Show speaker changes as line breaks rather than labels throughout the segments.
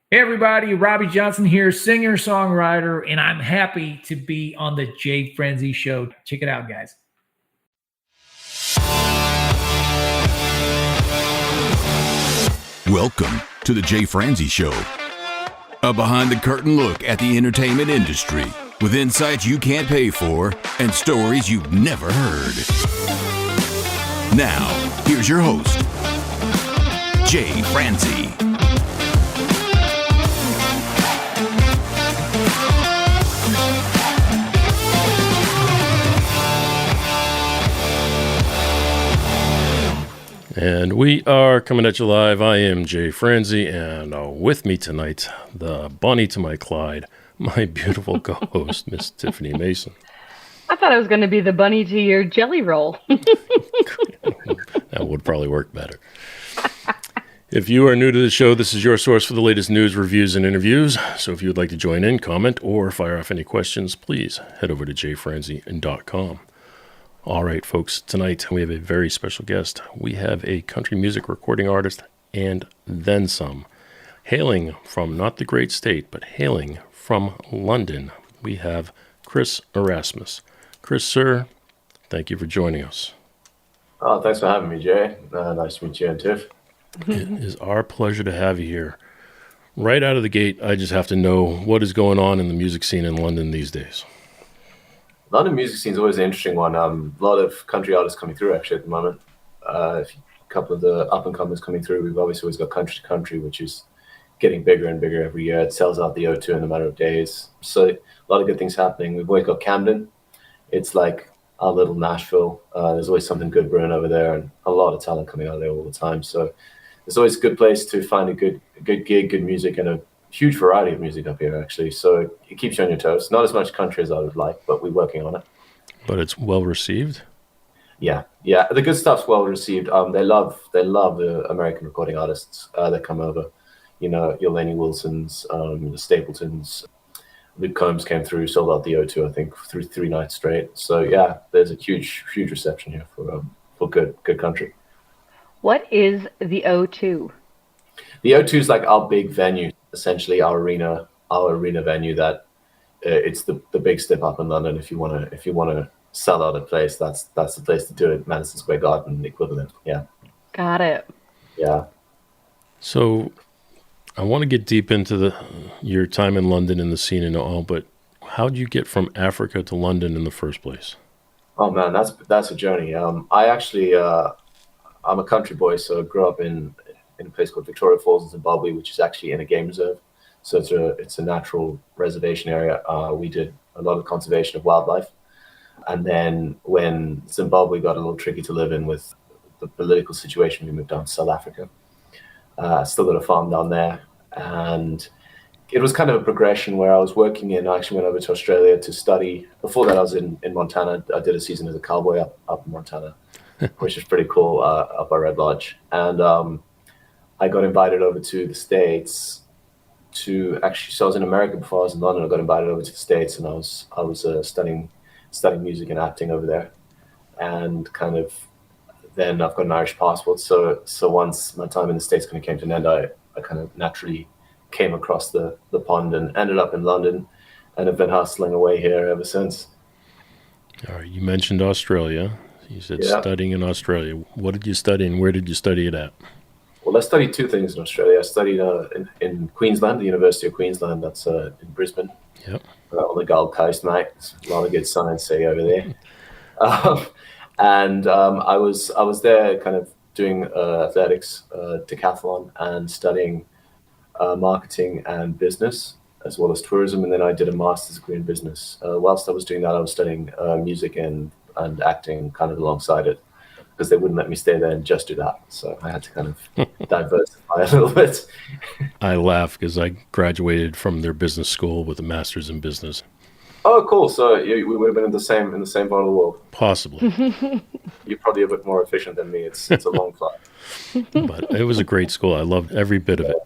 Hey everybody, Robbie Johnson here, singer, songwriter, and I'm happy to be on the Jay Frenzy Show. Check it out, guys.
Welcome to the Jay Franzi Show, a behind-the-curtain look at the entertainment industry with insights you can't pay for and stories you've never heard. Now, here's your host, Jay Franzi.
And we are coming at you live. I am Jay Franzi, and with me tonight, the bunny to my Clyde, my beautiful co-host, Miss Tiffany Mason.
I thought I was going to be the bunny to your jelly roll.
That would probably work better. If you are new to the show, this is your source for the latest news, reviews, and interviews. So if you would like to join in, comment, or fire off any questions, please head over to jfranzi.com. All right, folks, tonight we have a very special guest. We have a country music recording artist and then some. Hailing from not the great state, but hailing from London, we have Chris Erasmus. Chris, sir, thank you for joining us.
Oh, thanks for having me, Jay. Nice to meet you and Tiff.
It is our pleasure to have you here. Right out of the gate, I just have to know what is going on in the music scene in London these days.
London music scene is always an interesting one. A lot of country artists coming through actually at the moment. A couple of the up-and-comers coming through. We've obviously always got Country to Country, which is getting bigger and bigger every year. It sells out the O2 in a matter of days. So a lot of good things happening. We've always got Camden. It's like our little Nashville. There's always something good brewing over there and a lot of talent coming out of there all the time. So it's always a good place to find a good gig, good music, and a huge variety of music up here, actually. So it keeps you on your toes. Not as much country as I would like, but we're working on it.
But it's well received?
Yeah. The good stuff's well received. They love the American recording artists that come over. You know, your Lainey Wilsons, the Stapletons. Luke Combs came through, sold out the O2, I think, through 3 nights straight. So yeah, there's a huge reception here for good country.
What is the O2?
The O2 is like our big venue, essentially our arena venue. That it's the big step up in London. If you want to sell out a place, that's the place to do it. Madison Square Garden equivalent. Yeah.
Got it.
Yeah.
So I want to get deep into your time in London and the scene and all, but how did you get from Africa to London in the first place?
Oh man, that's a journey. I actually I'm a country boy, so I grew up in a place called Victoria Falls in Zimbabwe, which is actually in a game reserve. So it's a natural reservation area. We did a lot of conservation of wildlife. And then when Zimbabwe got a little tricky to live in with the political situation, we moved down to South Africa. Still got a farm down there. And it was kind of a progression where I was working in, I actually went over to Australia to study. Before that, I was in Montana. I did a season as a cowboy up in Montana, which is pretty cool, up at Red Lodge. And I got invited over to the States to actually, so I was in America before I was in London. I got invited over to the States, and I was studying music and acting over there. And kind of then I've got an Irish passport. So once my time in the States kind of came to an end, I kind of naturally came across the pond and ended up in London, and have been hustling away here ever since.
All right, you mentioned Australia. You said studying in Australia. What did you study and where did you study it at?
Well, I studied 2 things in Australia. I studied in Queensland, the University of Queensland. That's in Brisbane.
Yep.
On the Gold Coast, mate. There's a lot of good science over there. And I was there kind of doing athletics, decathlon, and studying marketing and business, as well as tourism. And then I did a master's degree in business. Whilst I was doing that, I was studying music and acting kind of alongside it, because they wouldn't let me stay there and just do that. So I had to kind of diversify a little bit.
I laugh because I graduated from their business school with a master's in business.
Oh, cool. So we would have been in the same part of the world.
Possibly.
You're probably a bit more efficient than me. It's a long flight.
But it was a great school. I loved every bit of it.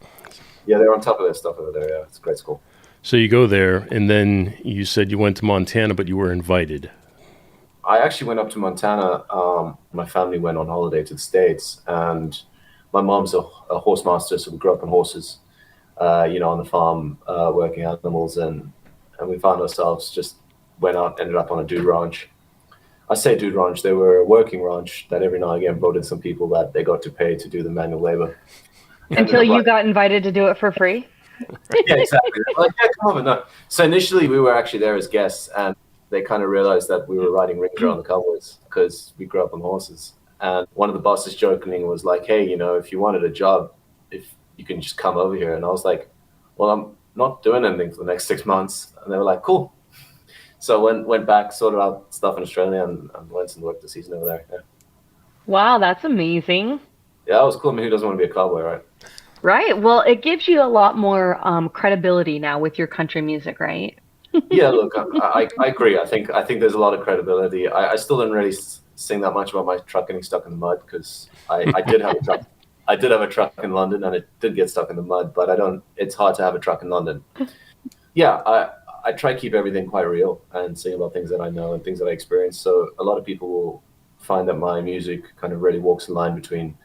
Yeah, they're on top of their stuff over there. Yeah, it's a great school.
So you go there, and then you said you went to Montana, but you were invited.
I actually went up to Montana. My family went on holiday to the States, and my mom's a horse master, so we grew up on horses. on the farm, working animals, and we found ourselves just went out, ended up on a dude ranch. I say dude ranch, they were a working ranch that every now and again brought in some people that they got to pay to do the manual labor.
Until you got invited to do it for free?
Yeah, exactly. Like, yeah, come over. No. So initially we were actually there as guests, and they kind of realized that we were riding rings around the cowboys because we grew up on horses. And one of the bosses jokingly was like, hey, if you wanted a job, if you can just come over here. And I was like, well, I'm not doing anything for the next 6 months. And they were like, cool. So went back, sorted out stuff in Australia, and went and worked the season over there. Yeah.
Wow, that's amazing.
Yeah, that was cool. I mean, who doesn't want to be a cowboy, right?
Right. Well, it gives you a lot more credibility now with your country music, right?
Yeah, look, I agree. I think there's a lot of credibility. I still didn't really sing that much about my truck getting stuck in the mud because I did have a truck. I did have a truck in London, and it did get stuck in the mud. But it's hard to have a truck in London. Yeah, I try to keep everything quite real and sing about things that I know and things that I experience. So a lot of people will find that my music kind of really walks the line between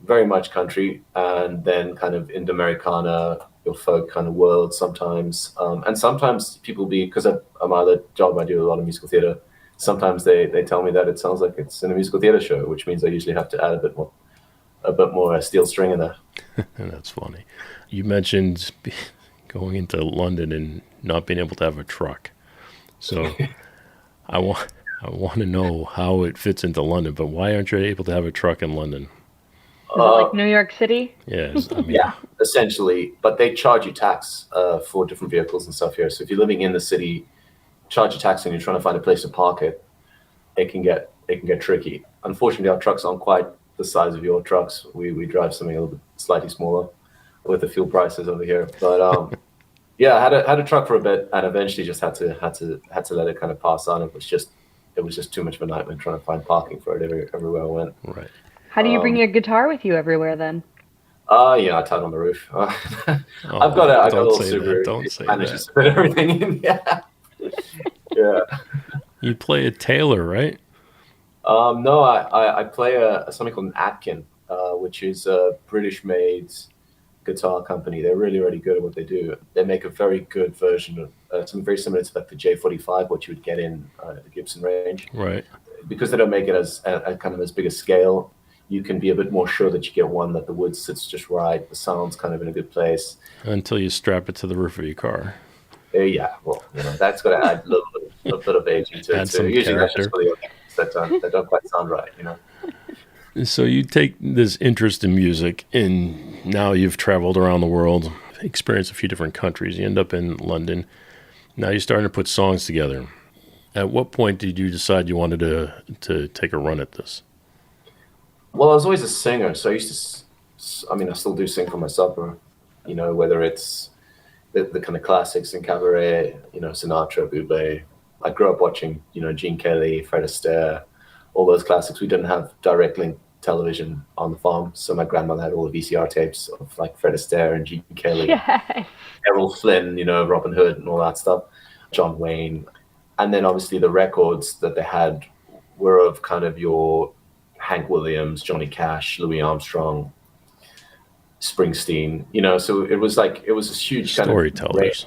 very much country and then kind of Indo-Americana, your folk kind of world sometimes. And sometimes people because of my other job, I do a lot of musical theater. Sometimes they tell me that it sounds like it's in a musical theater show, which means I usually have to add a bit more steel string in there.
That's funny. You mentioned going into London and not being able to have a truck. So I want to know how it fits into London, but why aren't you able to have a truck in London?
Is it like New York City?
Yes,
yeah, essentially. But they charge you tax for different vehicles and stuff here. So if you're living in the city, charge you tax and you're trying to find a place to park it, it can get tricky. Unfortunately, our trucks aren't quite the size of your trucks. We drive something a little bit slightly smaller with the fuel prices over here. But yeah, I had a truck for a bit and eventually just had to let it kind of pass on. It was just too much of a nightmare trying to find parking for it everywhere I went.
Right.
How do you bring your guitar with you everywhere then?
Yeah, I tied on the roof. I've got a little Subaru.
Don't say
manages
that.
to fit everything in. Yeah. Yeah.
You play a Taylor, right?
No, I play something called an Atkin, which is a British-made guitar company. They're really, really good at what they do. They make a very good version of something very similar to like the J45, what you would get in the Gibson range.
Right.
Because they don't make it as kind of as big a scale, you can be a bit more sure that you get one that the wood sits just right, the sound's kind of in a good place.
Until you strap it to the roof of your car.
Yeah, well, that's got to add a little bit of aging to it.
Some
usually
character.
That's just for the ones that don't quite sound right,
So you take this interest in music, and now you've traveled around the world, experienced a few different countries. You end up in London. Now you're starting to put songs together. At what point did you decide you wanted to take a run at this?
Well, I was always a singer, so I used to. I still do sing for myself, whether it's the kind of classics in cabaret, Sinatra, Bublé. I grew up watching, Gene Kelly, Fred Astaire, all those classics. We didn't have direct link television on the farm, so my grandmother had all the VCR tapes of like Fred Astaire and Gene Kelly,
Yes.
Errol Flynn, Robin Hood and all that stuff, John Wayne. And then obviously the records that they had were of kind of your Hank Williams, Johnny Cash, Louis Armstrong, Springsteen, so it was this huge kind of
Storytellers.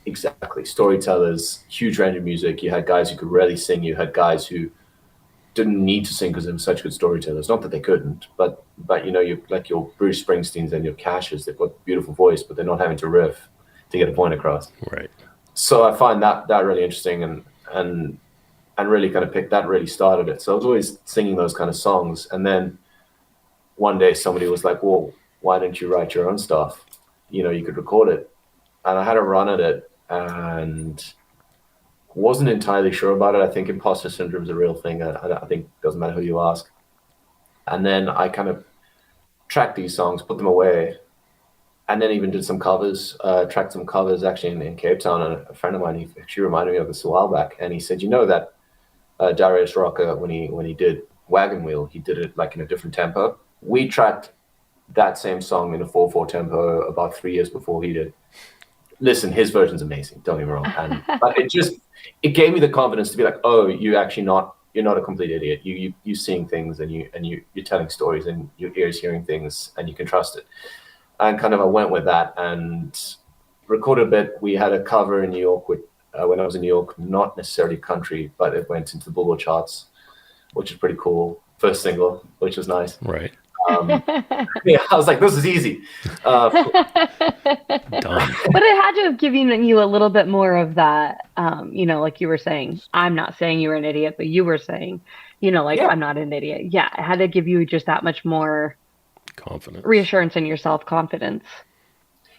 Exactly. Storytellers, huge range of music. You had guys who could really sing. You had guys who didn't need to sing because they were such good storytellers. Not that they couldn't, but you like your Bruce Springsteens and your Cashes, they've got beautiful voice, but they're not having to riff to get a point across.
Right.
So I find that really interesting and really kind of that really started it. So I was always singing those kind of songs. And then one day somebody was like, well, why don't you write your own stuff? You could record it. And I had a run at it and wasn't entirely sure about it. I think imposter syndrome is a real thing. I think it doesn't matter who you ask. And then I kind of tracked these songs, put them away, and then even did some covers, tracked some covers actually in Cape Town. And a friend of mine, he actually reminded me of this a while back. And he said, that Darius Rucker, when he did Wagon Wheel, he did it like in a different tempo. We tracked that same song in a 4/4 tempo about 3 years before he did. Listen, his version's amazing. Don't get me wrong. But it gave me the confidence to be like, oh, you're not a complete idiot. You're seeing things and you're telling stories and your ears hearing things and you can trust it. and kind of I went with that and recorded a bit. We had a cover in New York with when I was in New York, not necessarily country, but it went into the Billboard charts, which is pretty cool. First single, which was nice.
Right.
Yeah, I was like, this is easy.
Done.
But it had to have given you a little bit more of that, like you were saying. I'm not saying you were an idiot, but you were saying, I'm not an idiot. Yeah, it had to give you just that much more
confidence,
reassurance in yourself, confidence.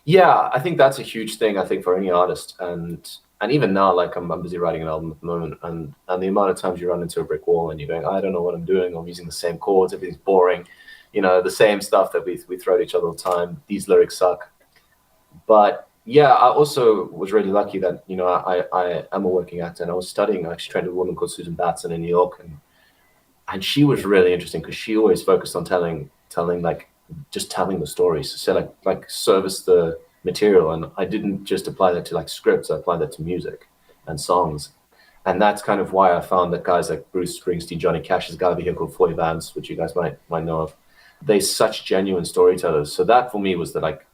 Yeah, I think that's a huge thing, I think, for any artist. And even now, like I'm busy writing an album at the moment, and the amount of times you run into a brick wall and you're going, I don't know what I'm doing. I'm using the same chords. Everything's boring. The same stuff that we throw at each other all the time. These lyrics suck. But yeah, I also was really lucky that, I am a working actor, and I was studying. I actually trained with a woman called Susan Batson in New York. And she was really interesting because she always focused on telling the stories. So like service the material, and I didn't just apply that to like scripts. I applied that to music and songs, and that's kind of why I found that guys like Bruce Springsteen, Johnny Cash, has got a vehicle called 40 Vans, which you guys might know of. They're such genuine storytellers. So that for me was the like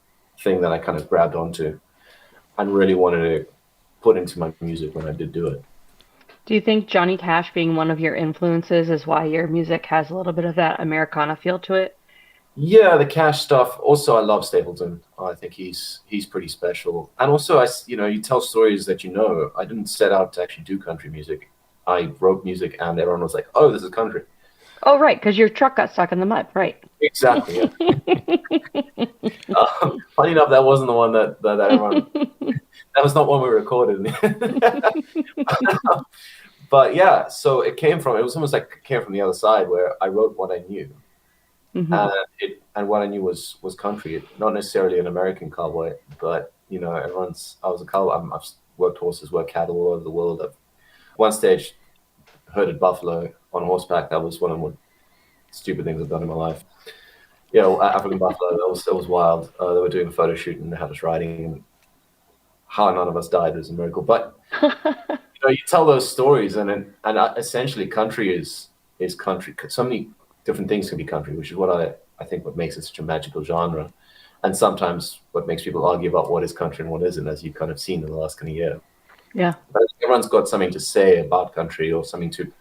thing that I kind of grabbed onto and really wanted to put into my music when I did do it.
Do you think Johnny Cash being one of your influences is why your music has a little bit of that Americana feel to it?
Yeah, the Cash stuff. Also, I love Stapleton. I think he's pretty special. And also, you tell stories that I didn't set out to actually do country music. I wrote music, and everyone was like, "Oh, this is country."
Oh, right, because your truck got stuck in the mud, right?
Exactly. Yeah. Funny enough, that wasn't the one that everyone. That was not one we recorded. But yeah, so it was almost like it came from the other side, where I wrote what I knew.
Mm-hmm.
And what I knew was country, not necessarily an American cowboy, but I was a cowboy. I've worked horses, worked cattle all over the world. I've one stage herded buffalo on horseback. That was one of the stupid things I've done in my life. African buffalo. That was wild. They were doing a photo shoot and they had us riding, and how none of us died was a miracle. But you tell those stories, and essentially country is country. So many different things can be country, which is what I think what makes it such a magical genre, and sometimes what makes people argue about what is country and what isn't, as you've kind of seen in the last kind of year.
Yeah,
but everyone's got something to say about country, or something to,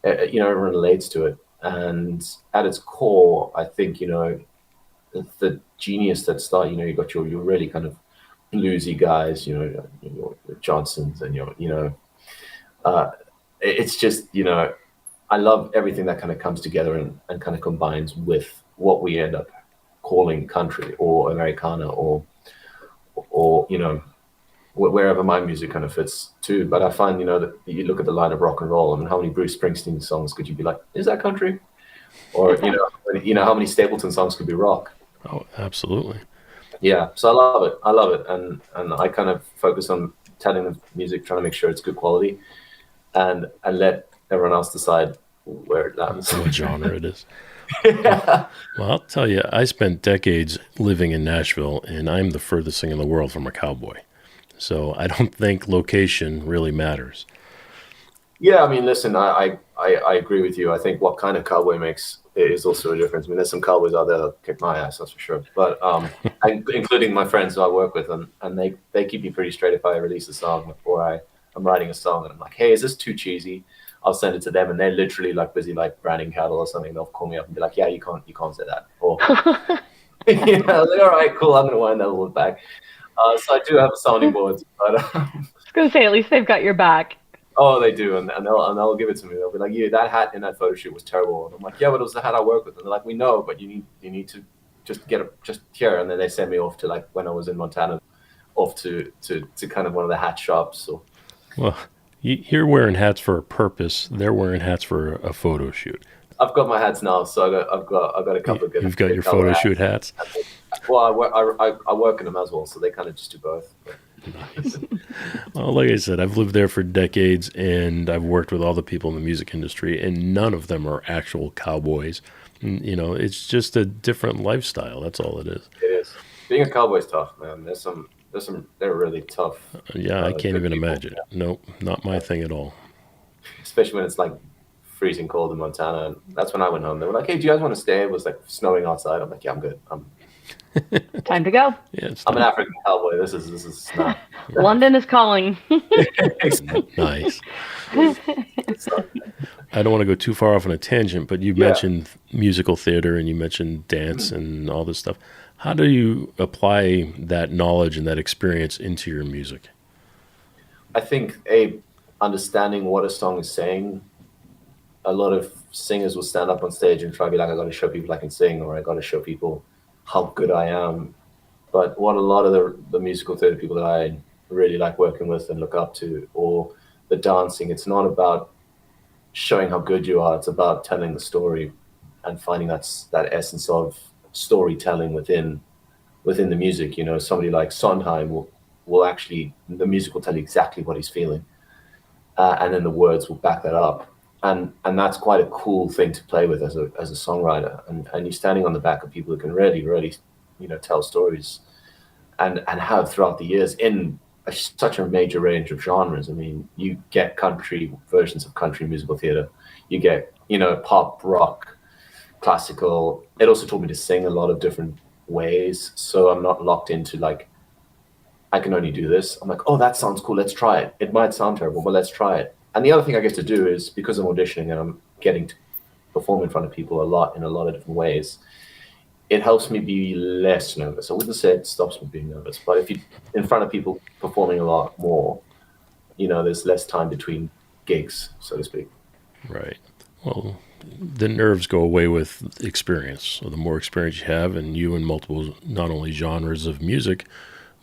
everyone relates to it, and at its core, I think the genius that start. You got your really kind of bluesy guys, your Johnsons, and it's just I love everything that kind of comes together and kind of combines with what we end up calling country or Americana or wherever my music kind of fits too. But I find, that you look at the line of rock and roll, I mean, how many Bruce Springsteen songs could you be like, is that country? Or, how many Stapleton songs could be rock?
Oh, absolutely.
Yeah. So I love it. And I kind of focus on telling the music, trying to make sure it's good quality, and let everyone else decide where it lands.
What genre it is.
Yeah.
Well, I'll tell you, I spent decades living in Nashville, and I'm the furthest thing in the world from a cowboy. So I don't think location really matters.
Yeah, I mean, listen, I agree with you. I think what kind of cowboy makes is also a difference. I mean, there's some cowboys out there that kick my ass, that's for sure. But including my friends who I work with, and they keep me pretty straight if I release a song or I'm writing a song and I'm like, hey, is this too cheesy? I'll send it to them, and they're literally like busy like branding cattle or something. They'll call me up and be like, yeah, you can't say that. Or like, all right, cool, I'm gonna wind that a little back. So I do have sounding boards, but
I was gonna say at least they've got your back.
Oh, they do, and they'll give it to me. They'll be like, yeah, that hat in that photo shoot was terrible. And I'm like, yeah, but it was the hat I work with. And they're like, we know, but you need to just just here. And then they send me off to, like, when I was in Montana, off to kind of one of the hat shops. So,
well, you're wearing hats for a purpose. They're wearing hats for a photo shoot.
I've got my hats now, so I've got a couple of good.
You've got your photo shoot hats.
Well, I work in them as well, so they kind of just do both.
Nice. Well, like I said, I've lived there for decades, and I've worked with all the people in the music industry, and none of them are actual cowboys. And, it's just a different lifestyle. That's all it is.
It is. Being a cowboy is tough, man. They're really tough.
Yeah, I can't even
people.
imagine. Yeah. Nope, not my thing at all.
Especially when it's like freezing cold in Montana. And that's when I went home. They were like, hey, do you guys want to stay? It was like snowing outside. I'm like, yeah, I'm good.
Time to go.
Yeah, it's
I'm an African cowboy. This is not
London is calling.
nice. I don't want to go too far off on a tangent, but you mentioned musical theater and you mentioned dance and all this stuff. How do you apply that knowledge and that experience into your music?
I think understanding what a song is saying. A lot of singers will stand up on stage and try to be like, I got to show people I can sing, or I got to show people how good I am. But what a lot of the musical theater people that I really like working with and look up to, or the dancing, it's not about showing how good you are. It's about telling the story and finding that essence of storytelling within the music. You know, somebody like Sondheim will actually, the music will tell you exactly what he's feeling, and then the words will back that up. And that's quite a cool thing to play with as a songwriter. And you're standing on the back of people who can really, really, tell stories, and have throughout the years in such a major range of genres. I mean, you get country versions of country musical theater, you get pop, rock, classical. It also taught me to sing a lot of different ways, so I'm not locked into like I can only do this. I'm like, oh, that sounds cool, let's try it. It might sound terrible, but let's try it. And the other thing I get to do is, because I'm auditioning and I'm getting to perform in front of people a lot in a lot of different ways, it helps me be less nervous. I wouldn't say it stops me being nervous, but if you're in front of people performing a lot more, there's less time between gigs, so to speak.
Right. Well, the nerves go away with experience. So the more experience you have, and you in multiple, not only genres of music,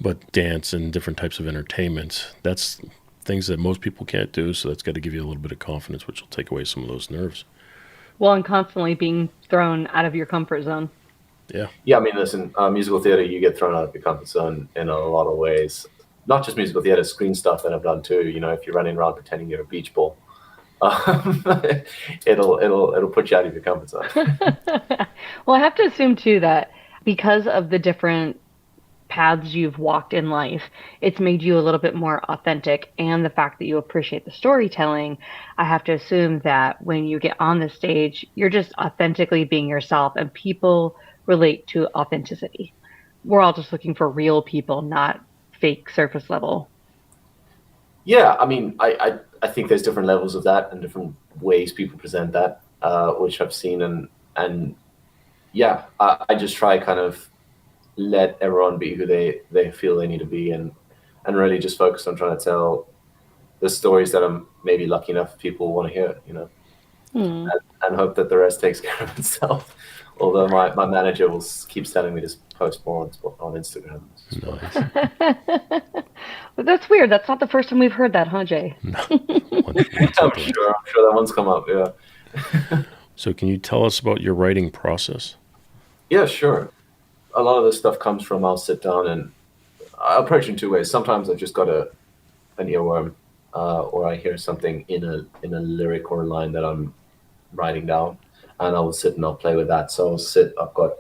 but dance and different types of entertainment, that's things that most people can't do. So that's got to give you a little bit of confidence, which will take away some of those nerves.
Well, and constantly being thrown out of your comfort zone.
Yeah.
Yeah, I mean, listen, musical theater, you get thrown out of your comfort zone in a lot of ways. Not just musical theater, screen stuff that I've done too. If you're running around pretending you're a beach ball, it'll put you out of your comfort zone.
Well, I have to assume too that because of the different paths you've walked in life, it's made you a little bit more authentic, and the fact that you appreciate the storytelling, I have to assume that when you get on the stage, you're just authentically being yourself, and people relate to authenticity. We're all just looking for real people, not fake surface level.
Yeah, I mean, I think there's different levels of that and different ways people present that, which I've seen, and yeah, I just try kind of let everyone be who they feel they need to be, and really just focus on trying to tell the stories that I'm maybe lucky enough people want to hear, and hope that the rest takes care of itself. Although my manager keeps telling me to post more on Instagram.
Nice.
But that's weird. That's not the first time we've heard that, huh, Jay?
No.
I'm sure that one's come up, yeah.
So can you tell us about your writing process?
Yeah, sure. A lot of this stuff comes from, I'll sit down and I approach it in two ways. Sometimes I've just got an earworm, or I hear something in a lyric or a line that I'm writing down, and I will sit and I'll play with that. So I've got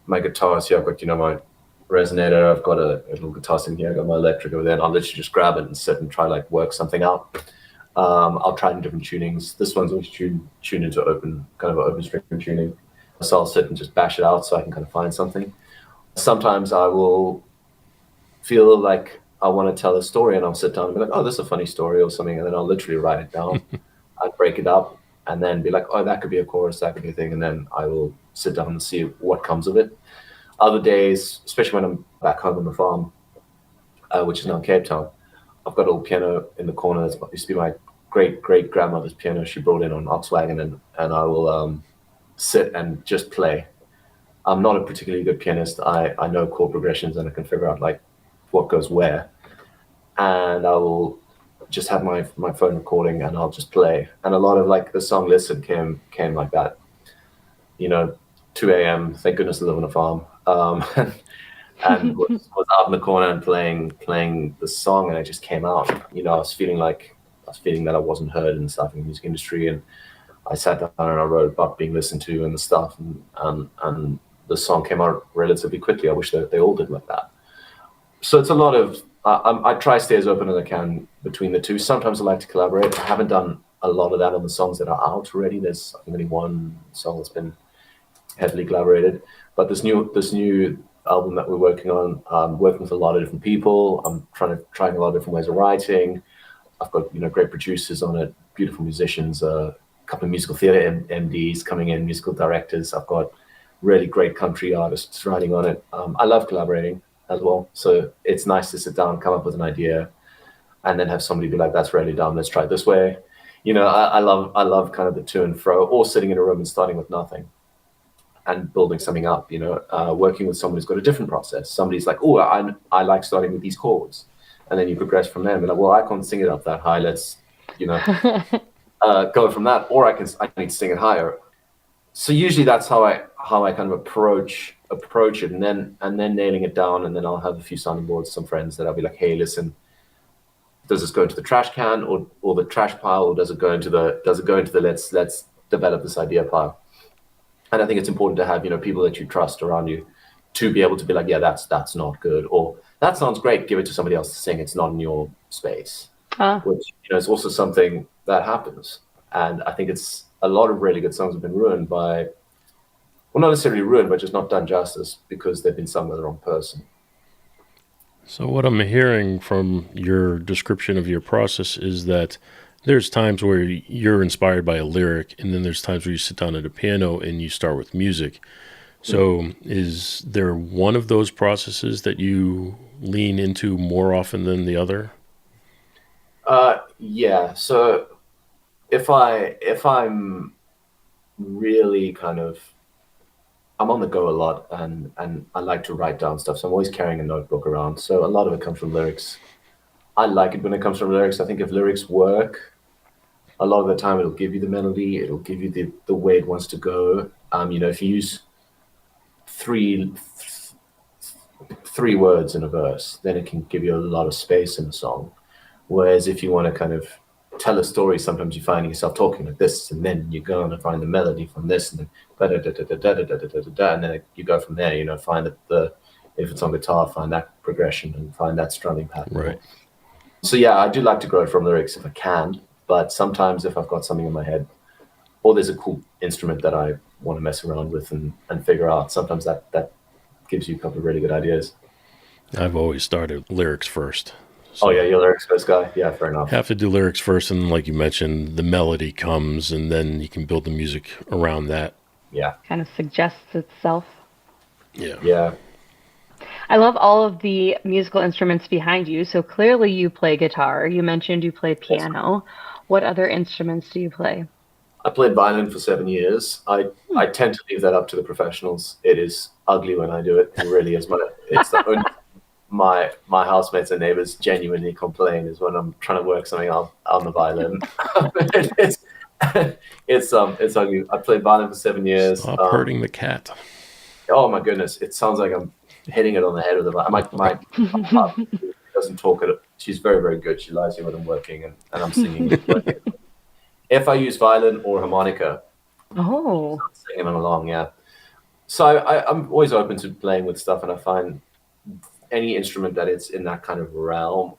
my guitars here, I've got, my resonator, I've got a little guitar in here, I've got my electric over there, and I'll literally just grab it and sit and try like work something out. I'll try in different tunings. This one's always tuned into open string tuning. So I'll sit and just bash it out so I can kind of find something. Sometimes I will feel like I want to tell a story, and I'll sit down and be like, oh, this is a funny story or something. And then I'll literally write it down. I'd break it up and then be like, oh, that could be a chorus, that could be a thing. And then I will sit down and see what comes of it. Other days, especially when I'm back home on the farm, which is now Cape Town, I've got a little piano in the corner. That used to be my great-great-grandmother's piano. She brought in on Volkswagen, and I will sit and just play. I'm not a particularly good pianist. I know chord progressions and I can figure out like what goes where. And I will just have my phone recording and I'll just play. And a lot of like the song Listen came like that. 2 a.m. Thank goodness I live on a farm. And was out in the corner and playing the song, and it just came out. I was feeling that I wasn't heard in the staffing music industry, and I sat down and I wrote about being listened to and the stuff, and the song came out relatively quickly. I wish that they all did like that. So it's a lot of, I try to stay as open as I can between the two. Sometimes I like to collaborate. I haven't done a lot of that on the songs that are out already. There's, I think, only one song that's been heavily collaborated. But this new album that we're working on. I'm working with a lot of different people. I'm trying a lot of different ways of writing. I've got great producers on it, beautiful musicians, a couple of musical theater MDs coming in, musical directors. I've got really great country artists writing on it. I love collaborating as well, so it's nice to sit down, come up with an idea, and then have somebody be like, "That's really dumb. Let's try it this way." I love kind of the to and fro, or sitting in a room and starting with nothing and building something up. Working with someone who's got a different process. Somebody's like, "Oh, I like starting with these chords," and then you progress from there. And be like, "Well, I can't sing it up that high. Let's go from that, or I need to sing it higher." So usually that's how I kind of approach it, and then nailing it down, and then I'll have a few sounding boards, some friends that I'll be like, "Hey, listen, does this go into the trash can or the trash pile, or does it go into the let's develop this idea pile?" And I think it's important to have people that you trust around you to be able to be like, "Yeah, that's not good," or "That sounds great, give it to somebody else to sing. It's not in your space." Which is also something that happens, and I think it's a lot of really good songs have been ruined by, well, not necessarily ruined, but just not done justice because they've been sung by the wrong person.
So what I'm hearing from your description of your process is that there's times where you're inspired by a lyric, and then there's times where you sit down at a piano and you start with music. So is there one of those processes that you lean into more often than the other?
Yeah. So if I'm really kind of, I'm on the go a lot, and I like to write down stuff. So I'm always carrying a notebook around. So a lot of it comes from lyrics. I like it when it comes from lyrics. I think if lyrics work, a lot of the time it'll give you the melody. It'll give you the way it wants to go. If you use three words in a verse, then it can give you a lot of space in a song. Whereas if you want to kind of tell a story, sometimes you find yourself talking like this, and then you go on and find the melody from this, and then and then you go from there. Find if it's on guitar, find that progression and find that strumming pattern.
Right.
So yeah, I do like to grow from lyrics if I can, but sometimes if I've got something in my head, or there's a cool instrument that I want to mess around with and figure out, sometimes that gives you a couple of really good ideas.
I've always started lyrics first. So
oh yeah, you're lyrics first guy. Yeah, fair enough.
Have to do lyrics first, and like you mentioned, the melody comes, and then you can build the music around that.
Yeah.
Kind of suggests itself.
Yeah.
Yeah.
I love all of the musical instruments behind you. So clearly you play guitar. You mentioned you play piano. What other instruments do you play?
I played violin for 7 years. I tend to leave that up to the professionals. It is ugly when I do it. It really is. It's the only my housemates and neighbors genuinely complain is when I'm trying to work something out on the violin. It's ugly. I played violin for 7 years.
Stop hurting the cat.
Oh my goodness! It sounds like I'm hitting it on the head with the violin. My mom doesn't talk it. She's very, very good. She lies here when I'm working and I'm singing. If I use violin or harmonica,
oh,
I'm singing along. Yeah. So I'm always open to playing with stuff, and I find any instrument that is in that kind of realm,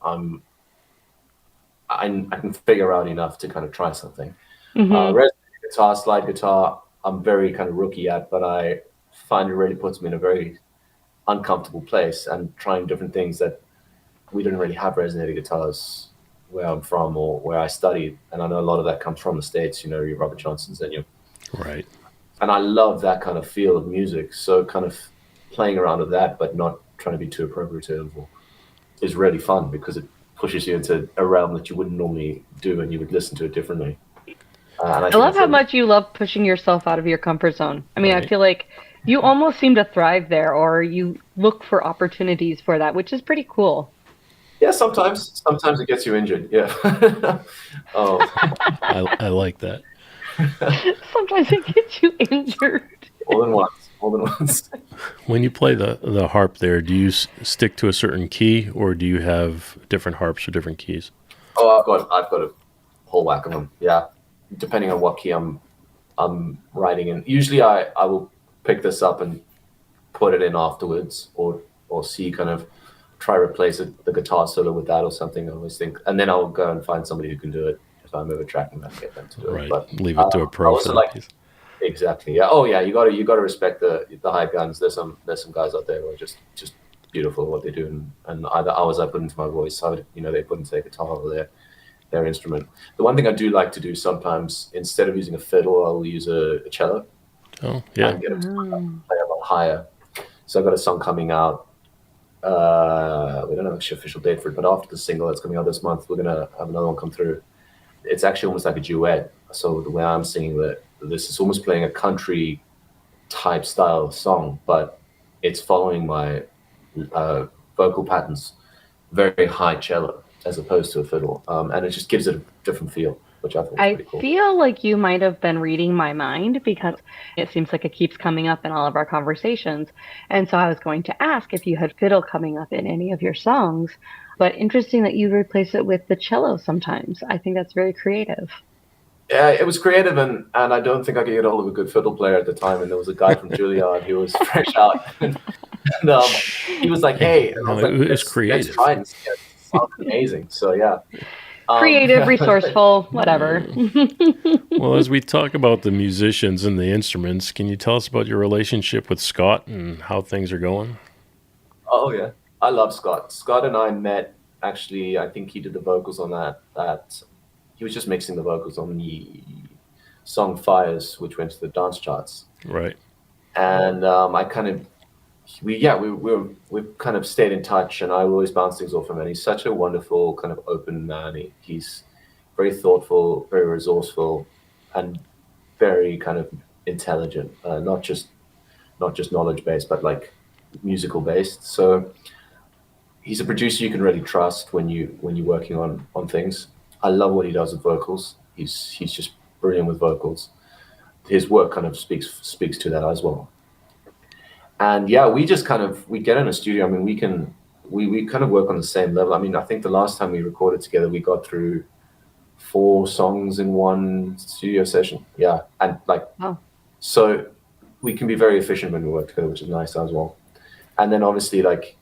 I can figure out enough to kind of try something. Resonator guitar, slide guitar, I'm very kind of rookie at, but I find it really puts me in a very uncomfortable place, and trying different things that we didn't really have resonator guitars where I'm from or where I studied. And I know a lot of that comes from the States, your Robert Johnsons and
Right.
And I love that kind of feel of music. So kind of playing around with that, but not trying to be too appropriative is really fun because it pushes you into a realm that you wouldn't normally do, and you would listen to it differently.
I love how much you love pushing yourself out of your comfort zone. I mean, right. I feel like you almost seem to thrive there, or you look for opportunities for that, which is pretty cool.
Yeah, sometimes it gets you injured. Yeah.
I like that.
Sometimes it gets you injured.
More than once.
When you play the harp there, do you stick to a certain key, or do you have different harps or different keys?
Oh, I've got a whole whack of them. Yeah, depending on what key I'm writing in. Usually, I will pick this up and put it in afterwards, or see kind of try to replace the guitar solo with that or something. I always think, and then I'll go and find somebody who can do it if I'm ever tracking that, get them to do it.
Right,
But
leave it to a pro.
I also like. Exactly. Yeah. Oh yeah. You gotta respect the high guns. There's some guys out there who are just beautiful at what they do, and either hours I put into my voice, they put into their guitar or their instrument. The one thing I do like to do sometimes, instead of using a fiddle, I'll use a cello
Oh, yeah.
and get them to play a lot higher. So I've got a song coming out. We don't have an official date for it, but after the single that's coming out this month, we're gonna have another one come through. It's actually almost like a duet. So the way I'm singing this is almost playing a country type style song, but it's following my vocal patterns, very high cello as opposed to a fiddle, and it just gives it a different feel, which I think is pretty cool.
I feel like you might have been reading my mind because it seems like it keeps coming up in all of our conversations. And so I was going to ask if you had fiddle coming up in any of your songs, but interesting that you replace it with the cello sometimes. I think that's very creative.
Yeah, it was creative, and I don't think I could get hold of a good fiddle player at the time. And there was a guy from Juilliard who was fresh out, and he was like, "Hey," and I was like,
it's creative.
Let's try and see it. It sounds amazing. So yeah,
Creative, resourceful, whatever.
Well, as we talk about the musicians and the instruments, can you tell us about your relationship with Scott and how things are going?
Oh yeah, I love Scott. Scott and I met actually. I think he did the vocals on that. He was just mixing the vocals on the song "Fires," which went to the dance charts.
Right.
And we've kind of stayed in touch, and I always bounce things off him. And he's such a wonderful, kind of open man. He's very thoughtful, very resourceful, and very kind of intelligent. Not just knowledge based, but like musical based. So he's a producer you can really trust when you're working on things. I love what he does with vocals. He's just brilliant with vocals. His work kind of speaks to that as well. And yeah, we get in a studio. I mean, we kind of work on the same level. I mean, I think the last time we recorded together, we got through 4 songs in one studio session. Yeah, and so we can be very efficient when we work together, which is nice as well. And then obviously, like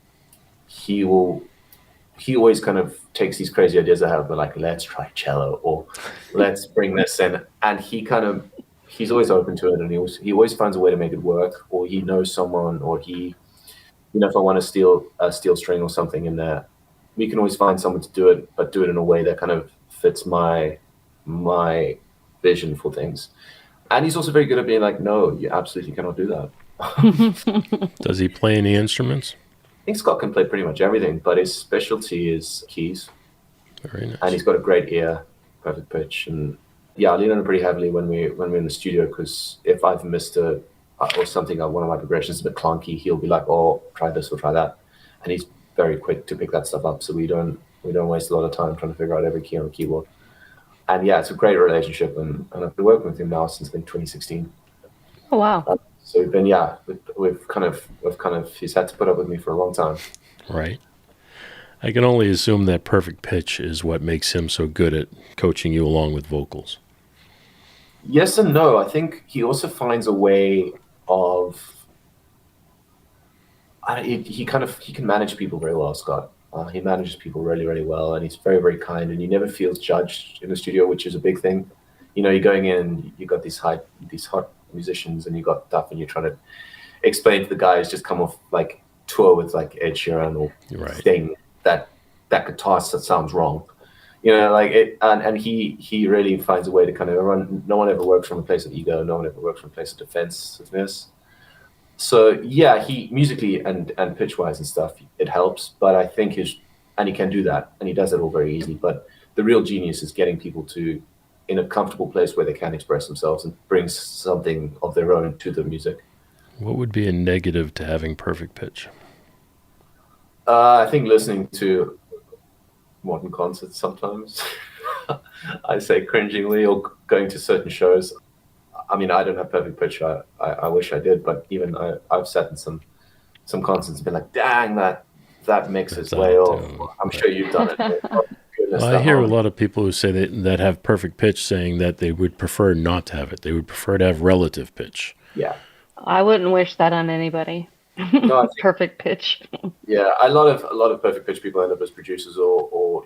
he always kind of takes these crazy ideas I have, but like, let's try cello or let's bring this in. And he's always open to it, and he always finds a way to make it work, or he knows someone, or if I want to steal a steel string or something in there, we can always find someone to do it, but do it in a way that kind of fits my vision for things. And he's also very good at being like, no, you absolutely cannot do that.
Does he play any instruments?
I think Scott can play pretty much everything, but his specialty is keys.
Very nice.
And he's got a great ear, perfect pitch, and yeah, I lean on it pretty heavily when we're in the studio, because if I've missed or something, one of my progressions is a bit clunky, he'll be like, "Oh, try this or try that," and he's very quick to pick that stuff up. So we don't waste a lot of time trying to figure out every key on the keyboard. And yeah, it's a great relationship, and I've been working with him now since I think 2016.
Oh wow!
So we've kind of he's had to put up with me for a long time.
Right. I can only assume that perfect pitch is what makes him so good at coaching you along with vocals.
Yes and no. I think he also finds a way of. He can manage people very well, Scott. He manages people really, really well, and he's very, very kind. And he never feels judged in the studio, which is a big thing. You're going in, you got these hot musicians, and you got stuff, and you're trying to explain to the guys just come off like tour with like Ed Sheeran or Sting that guitar sounds wrong. And he really finds a way to kind of run. No one ever works from a place of ego. No one ever works from a place of defensiveness. So yeah, he musically and pitch wise and stuff, it helps. But I think and he can do that, and he does it all very easily. But the real genius is getting people to in a comfortable place where they can express themselves and bring something of their own to the music.
What would be a negative to having perfect pitch?
I think listening to modern concerts sometimes, I say cringingly, or going to certain shows. I mean, I don't have perfect pitch. I wish I did, but even I've sat in some concerts and been like, dang, that mix is way off. I'm sure you've done it.
I hear a lot of people who say that have perfect pitch saying that they would prefer not to have it. They would prefer to have relative pitch.
Yeah.
I wouldn't wish that on anybody.
No,
Perfect pitch.
Yeah, a lot of perfect pitch people end up as producers or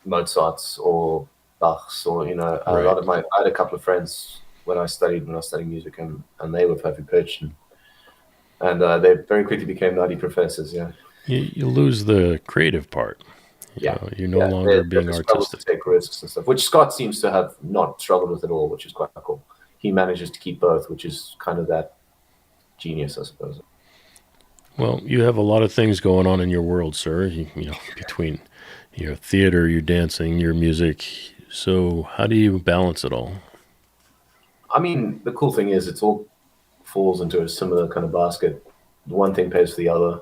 Mozarts or Bachs or a lot of I had a couple of friends when I was studying music, and they were perfect pitch, and they very quickly became nutty professors. Yeah.
You lose the creative part. You're no longer being artistic.
To take risks and stuff, which Scott seems to have not struggled with at all, which is quite cool. He manages to keep both, which is kind of that genius, I suppose.
Well, you have a lot of things going on in your world, sir. Between your theater, your dancing, your music. So how do you balance it all?
I mean, the cool thing is it all falls into a similar kind of basket. The one thing pays for the other.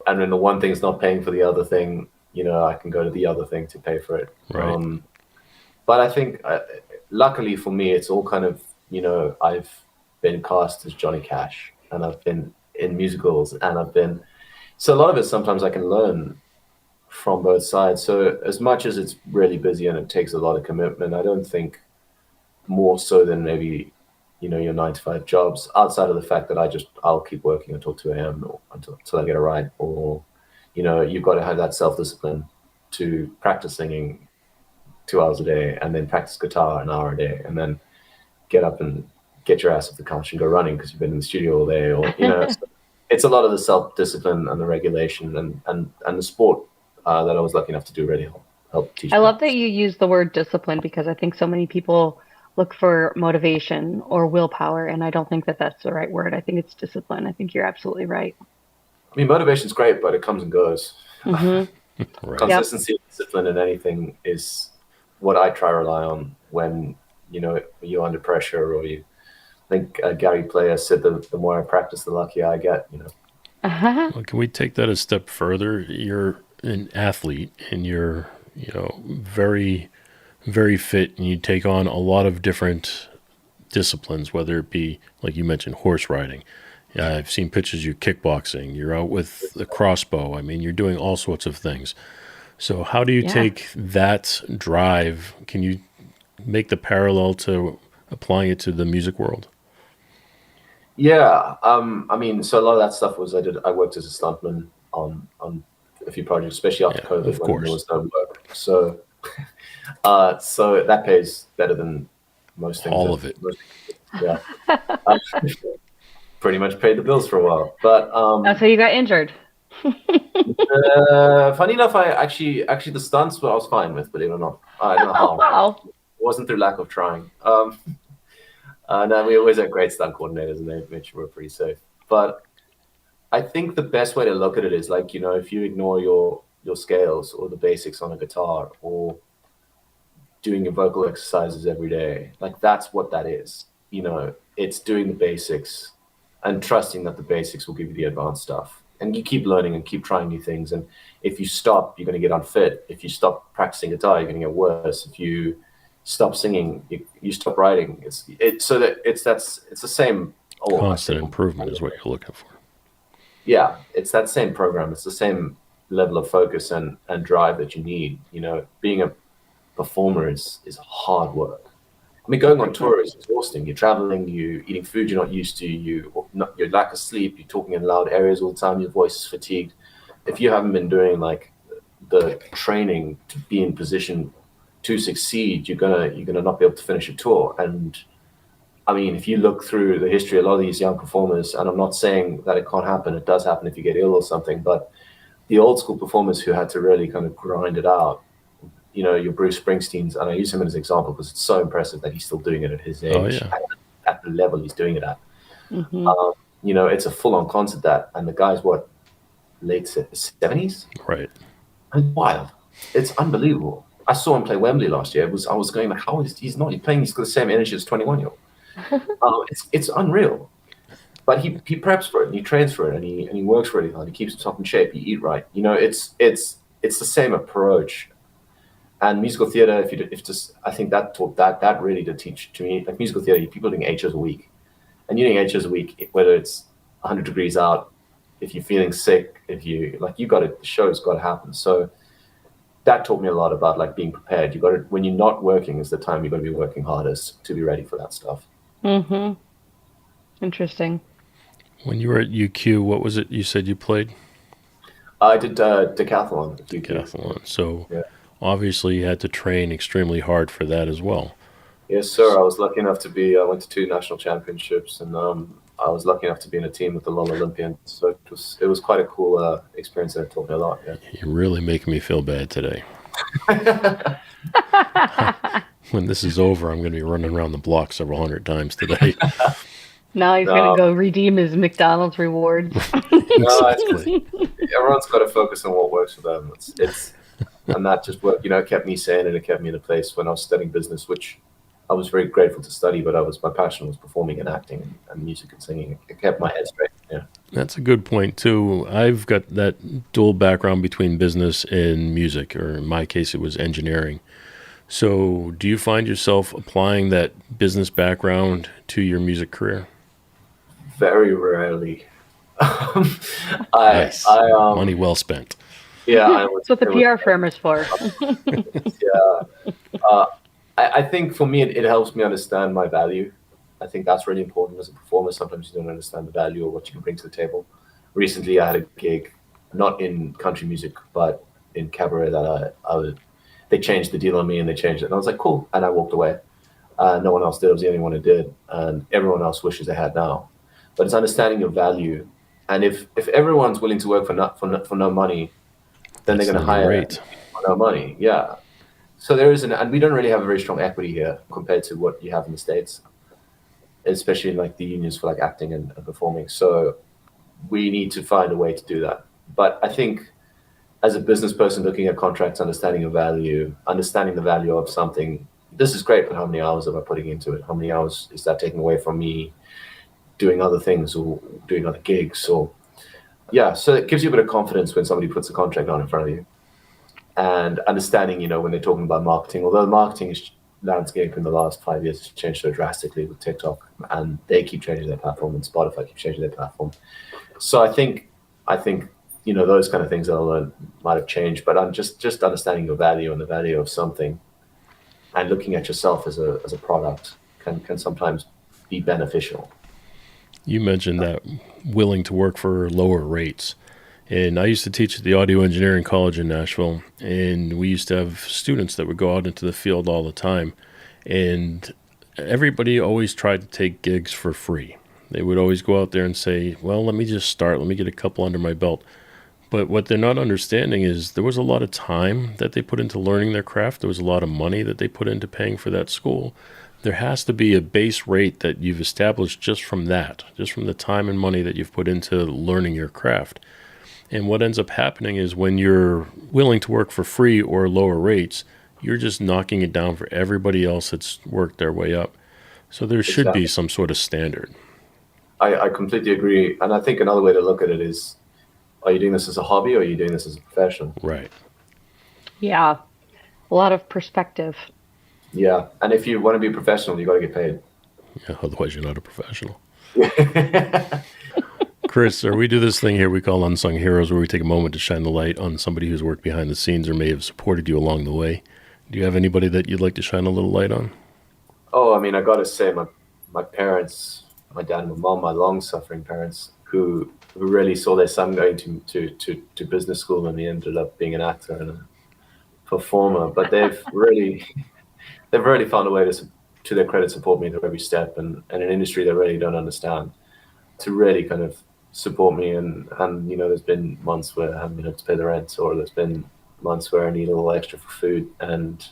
And when the one thing's not paying for the other thing, I can go to the other thing to pay for it.
Right.
But I think, luckily for me, it's all kind of, I've been cast as Johnny Cash, and I've been in musicals, and so a lot of it sometimes I can learn from both sides. So as much as it's really busy and it takes a lot of commitment, I don't think more so than maybe, your 9-to-5 jobs, outside of the fact that I'll keep working until 2 a.m. or until I get it right. Or, you've got to have that self-discipline to practice singing 2 hours a day, and then practice guitar an hour a day, and then get up and get your ass off the couch and go running because you've been in the studio all day. Or, so it's a lot of the self-discipline and the regulation and the sport that I was lucky enough to do really help teach.
I love that you use the word discipline, because I think so many people look for motivation or willpower, and I don't think that that's the right word. I think it's discipline. I think you're absolutely right.
I mean, motivation's great, but it comes and goes.
Mm-hmm.
Right.
Consistency and discipline in anything is what I try to rely on when, you're under pressure, or I think Gary Player said the more I practice, the luckier I get,
Uh-huh.
Well, can we take that a step further? You're an athlete, and you're, very, very fit, and you take on a lot of different disciplines, whether it be, like you mentioned, horse riding. I've seen pictures of you kickboxing. You're out with the crossbow. I mean, you're doing all sorts of things. So how do you take that drive? Can you make the parallel to applying it to the music world?
Yeah. I mean, so a lot of that stuff I worked as a stuntman on a few projects, especially after COVID,
of
when
course.
there was no work. So, so that pays better than most things.
All of it.
Yeah. Pretty much paid the bills for a while, but
That's how you got injured.
funny enough, actually the stunts I was fine with, believe it or not. I don't know how.
Wow.
It wasn't through lack of trying. No, we always had great stunt coordinators, and they made sure we're pretty safe. But I think the best way to look at it is like, if you ignore your scales or the basics on a guitar, or doing your vocal exercises every day, like that's what that is. It's doing the basics and trusting that the basics will give you the advanced stuff. And you keep learning and keep trying new things. And if you stop, you're going to get unfit. If you stop practicing guitar, you're going to get worse. If you stop singing, you stop writing. It's the same.
Constant improvement is what you're looking for.
Yeah, it's that same program. It's the same level of focus and drive that you need. Being a performer is hard work. I mean, going on tour is exhausting. You're traveling, you're eating food you're not used to, you lack of sleep, you're talking in loud areas all the time, your voice is fatigued. If you haven't been doing like the training to be in position to succeed, you're gonna not be able to finish a tour. And I mean, if you look through the history, a lot of these young performers, and I'm not saying that it can't happen, it does happen if you get ill or something, but the old school performers who had to really kind of grind it out, your Bruce Springsteens, and I use him as an example because it's so impressive that he's still doing it at his age, at the level he's doing it at.
Mm-hmm.
It's a full-on concert and the guy's late 70s?
Right.
It's wild. It's unbelievable. I saw him play Wembley last year. I was going like, how is he's not? He's playing. He's got the same energy as 21-year-old. It's unreal. But he preps for it, and he trains for it, and he works really hard. He keeps himself in shape. He eat right. It's the same approach. And musical theater, I think that really did teach to me, like musical theater, people are doing 8 shows a week, and you're doing 8 shows a week, whether it's 100 degrees out, if you're feeling sick, the show's got to happen. So that taught me a lot about like being prepared. When you're not working is the time you're going to be working hardest to be ready for that stuff.
Mm-hmm. Interesting.
When you were at UQ, what was it you said you played?
I did decathlon.
Decathlon. So
yeah.
Obviously you had to train extremely hard for that as well.
Yes, sir. I was lucky enough I went to 2 national championships, and I was lucky enough to be in a team with the Lone Olympians. So it was quite a cool experience, and it taught me a lot. Yeah.
You're really making me feel bad today. When this is over, I'm going to be running around the block several hundred times today.
Now he's going to go redeem his McDonald's rewards.
Exactly.
Everyone's got to focus on what works for them. And that just worked. It kept me sane, and it kept me in a place when I was studying business, which I was very grateful to study, but my passion was performing and acting and music and singing. It kept my head straight. Yeah.
That's a good point too. I've got that dual background between business and music, or in my case, it was engineering. So do you find yourself applying that business background to your music career?
Very rarely.
Nice. Money well spent.
Yeah.
That's what the PR firm is for.
Yeah. I think for me, it helps me understand my value. I think that's really important as a performer. Sometimes you don't understand the value of what you can bring to the table. Recently, I had a gig, not in country music, but in cabaret that they changed the deal on me, and they changed it. And I was like, cool. And I walked away. No one else did. I was the only one who did. And everyone else wishes they had now. But it's understanding your value. And if everyone's willing to work for no money, then they're going to hire for no money. Yeah. So and we don't really have a very strong equity here compared to what you have in the States, especially in like the unions for like acting and performing. So we need to find a way to do that. But I think as a business person looking at contracts, understanding the value of something, this is great, but how many hours am I putting into it? How many hours is that taking away from me doing other things or doing other gigs? So it gives you a bit of confidence when somebody puts a contract on in front of you. And understanding, when they're talking about marketing, although the marketing landscape in the last 5 years has changed so drastically with TikTok, and they keep changing their platform, and Spotify keeps changing their platform. So I think those kind of things that I learned might have changed, but I'm just understanding your value and the value of something, and looking at yourself as a product can sometimes be beneficial.
You mentioned that willing to work for lower rates. And I used to teach at the Audio Engineering College in Nashville, and we used to have students that would go out into the field all the time. And everybody always tried to take gigs for free. They would always go out there and say, well, let me just start. Let me get a couple under my belt. But what they're not understanding is there was a lot of time that they put into learning their craft. There was a lot of money that they put into paying for that school. There has to be a base rate that you've established just from the time and money that you've put into learning your craft. And what ends up happening is when you're willing to work for free or lower rates, you're just knocking it down for everybody else that's worked their way up. So there should be some sort of standard.
I completely agree. And I think another way to look at it is, are you doing this as a hobby or are you doing this as a profession?
Right.
Yeah. A lot of perspective.
Yeah. And if you want to be a professional, you got to get paid.
Yeah, otherwise you're not a professional. Chris, we do this thing here we call Unsung Heroes, where we take a moment to shine the light on somebody who's worked behind the scenes or may have supported you along the way. Do you have anybody that you'd like to shine a little light on?
Oh, I mean, I got to say my parents, my dad and my mom, my long-suffering parents, who really saw their son going to business school, and he ended up being an actor and a performer. But they've really found a way to their credit, support me through every step, and an industry they really don't understand, to really kind of support me. And there's been months where I haven't been able to pay the rent, or there's been months where I need a little extra for food, and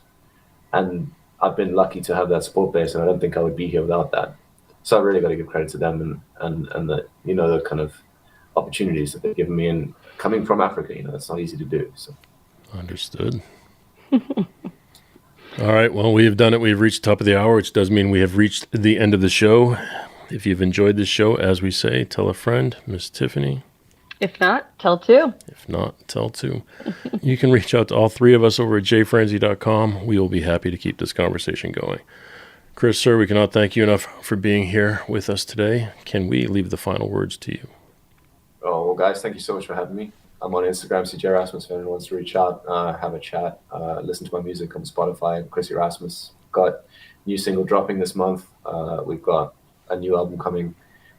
I've been lucky to have that support base, and I don't think I would be here without that. So I really got to give credit to them and the kind of opportunities that they've given me, and coming from Africa, it's not easy to do. So
understood. All right, well, we have done it. We've reached the top of the hour, which does mean we have reached the end of the show. If you've enjoyed this show, as we say, tell a friend. Miss Tiffany?
If not, tell two.
If not, tell two. You can reach out to all three of us over at jfrenzy.com. We will be happy to keep this conversation going. Chris, sir, we cannot thank you enough for being here with us today. Can we leave the final words to you?
Oh, well, guys, thank you so much for having me. I'm on Instagram, CJ Erasmus, if anyone wants to reach out, have a chat, listen to my music on Spotify, Chris Erasmus. Got a new single dropping this month. We've got a new album coming,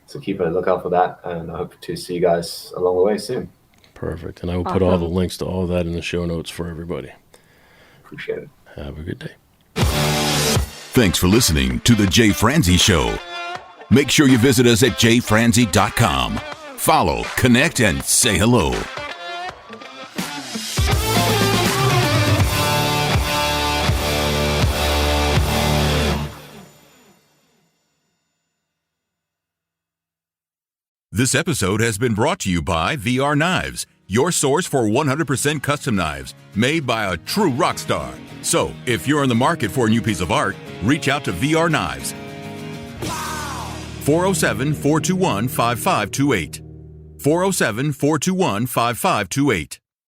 so keep a lookout for that, and I hope to see you guys along the way soon.
Perfect. And I will put all the links to all of that in the show notes for everybody.
Appreciate it.
Have a good day.
Thanks for listening to The Jay Franzi Show. Make sure you visit us at jfranzi.com. Follow, connect, and say hello. This episode has been brought to you by VR Knives, your source for 100% custom knives made by a true rock star. So, if you're in the market for a new piece of art, reach out to VR Knives. 407-421-5528. 407-421-5528.